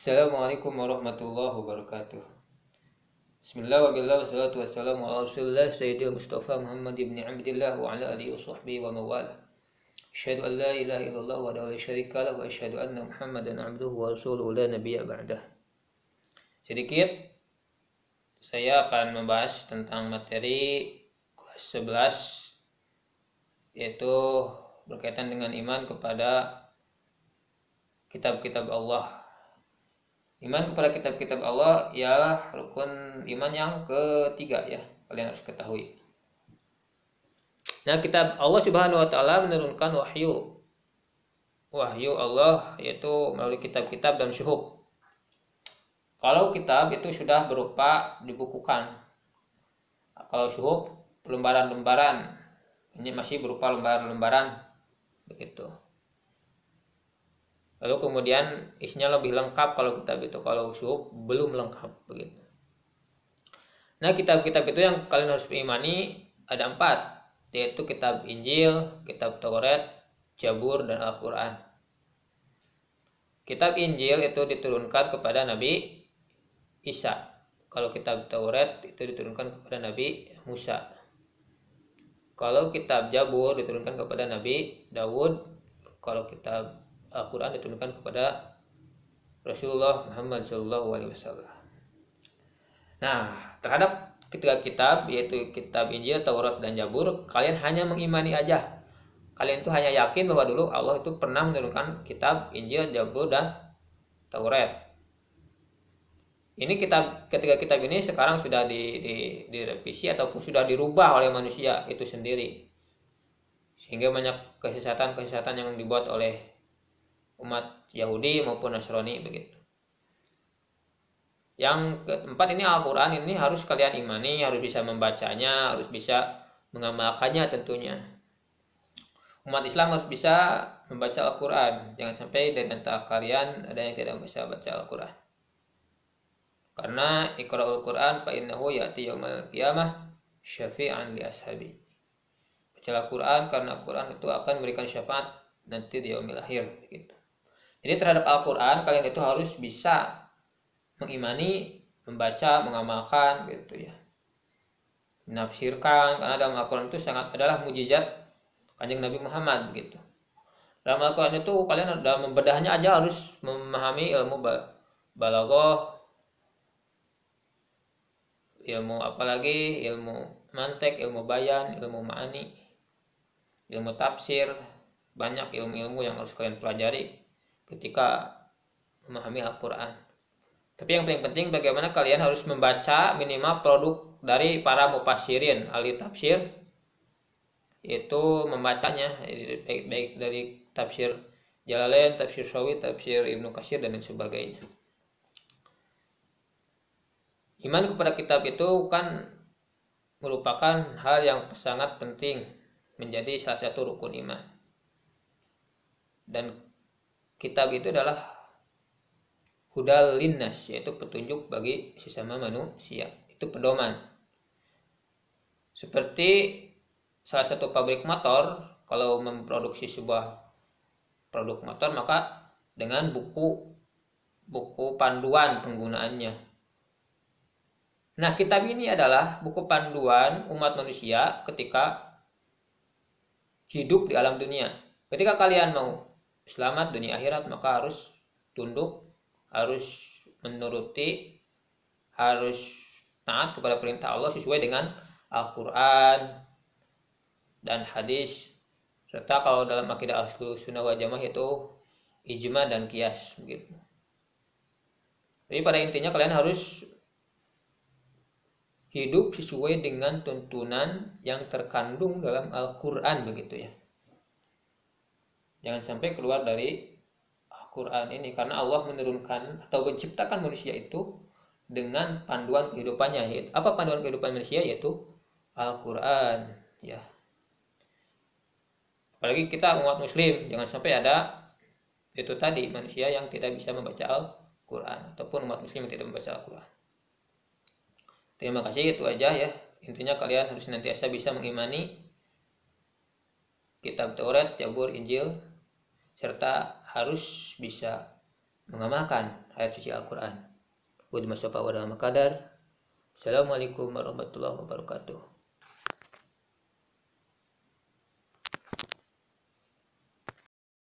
Assalamualaikum warahmatullahi wabarakatuh. Bismillah wa billah wassalatu wassalamu ala rasulillah sayyidil Mustafa Muhammad ibn Abdillah wa ala alihi wa sahbihi wa mawala. Asyhadu an la ilaha illallah wa la syarika lah wa asyhadu anna Muhammadan abduhu wa rasuluhu la nabiyya ba'dah. Sedikit saya akan membahas tentang materi kelas 11, yaitu berkaitan dengan iman kepada kitab-kitab Allah. Iman kepada kitab-kitab Allah ialah rukun iman yang ketiga, ya, kalian harus ketahui. Nah, kitab Allah Subhanahu wa taala menurunkan wahyu Allah, yaitu melalui kitab-kitab dan syuhuf. Kalau kitab itu sudah berupa dibukukan. Kalau syuhuf lembaran-lembaran, ini masih berupa lembaran-lembaran begitu. Lalu kemudian isinya lebih lengkap kalau kitab itu, kalau syuhuf belum lengkap begitu. Nah, kitab-kitab itu yang kalian harus imani ada 4, yaitu kitab Injil, kitab Taurat, Zabur, dan Al-Quran. Kitab Injil itu diturunkan kepada Nabi Isa. Kalau kitab Taurat itu diturunkan kepada Nabi Musa. Kalau kitab Zabur diturunkan kepada Nabi Dawud. Kalau kitab Al-Quran diturunkan kepada Rasulullah Muhammad SAW. Nah, terhadap ketiga kitab, yaitu kitab Injil, Taurat, dan Zabur, kalian hanya mengimani aja. Kalian itu hanya yakin bahwa dulu Allah itu pernah menurunkan kitab Injil, Zabur, dan Taurat. Ini ketiga kitab ini sekarang sudah direvisi ataupun sudah dirubah oleh manusia itu sendiri, sehingga banyak kesesatan-kesesatan yang dibuat oleh umat Yahudi maupun Nasrani begitu. Yang keempat ini Al-Quran, ini harus kalian imani, harus bisa membacanya, harus bisa mengamalkannya tentunya. Umat Islam harus bisa membaca Al-Quran. Jangan sampai dari antara kalian ada yang tidak bisa baca Al-Quran. Karena Iqra'ul Quran fa innahu ya'ti yaumal qiyamah syafi'an li ashabi. Baca Al-Quran karena Al-Quran itu akan memberikan syafaat nanti di yaumil akhir begitu. Jadi terhadap Al-Quran kalian itu harus bisa mengimani, membaca, mengamalkan gitu ya. Menafsirkan, karena dalam Al-Quran itu sangat adalah mujizat Kanjeng Nabi Muhammad begitu. Dalam Al-Quran itu kalian dalam membedahnya aja harus memahami ilmu balaghah, ilmu apalagi, ilmu mantek, ilmu bayan, ilmu ma'ani, ilmu tafsir, banyak ilmu-ilmu yang harus kalian pelajari ketika memahami Al-Quran. Tapi yang paling penting bagaimana kalian harus membaca minimal produk dari para mufassirin, ahli tafsir, yaitu membacanya baik dari tafsir Jalalain, tafsir Sawi, tafsir Ibnu Katsir, dan lain sebagainya. Iman kepada kitab itu kan merupakan hal yang sangat penting, menjadi salah satu rukun iman. Dan kitab itu adalah hudal linnas, yaitu petunjuk bagi sesama manusia. Itu pedoman. Seperti salah satu pabrik motor, kalau memproduksi sebuah produk motor, maka dengan buku panduan penggunaannya. Nah, kitab ini adalah buku panduan umat manusia ketika hidup di alam dunia. Ketika kalian mau selamat dunia akhirat, maka harus tunduk, harus menuruti, harus taat kepada perintah Allah sesuai dengan Al-Quran dan hadis, serta kalau dalam akidah Ahlussunnah wal Jamaah itu ijma dan qiyas begitu. Jadi pada intinya kalian harus hidup sesuai dengan tuntunan yang terkandung dalam Al-Quran begitu ya. Jangan sampai keluar dari Al-Quran ini, karena Allah menurunkan atau menciptakan manusia itu dengan panduan kehidupannya. Yaitu, apa panduan kehidupan manusia? Yaitu Al-Quran ya. Apalagi kita umat muslim, jangan sampai ada itu tadi manusia yang tidak bisa membaca Al-Quran, ataupun umat muslim yang tidak membaca Al-Quran. Terima kasih, itu aja ya. Intinya kalian harus senantiasa bisa mengimani kitab Taurat, Zabur, Injil, serta harus bisa mengamalkan ayat suci Al-Quran. Assalamualaikum warahmatullahi wabarakatuh.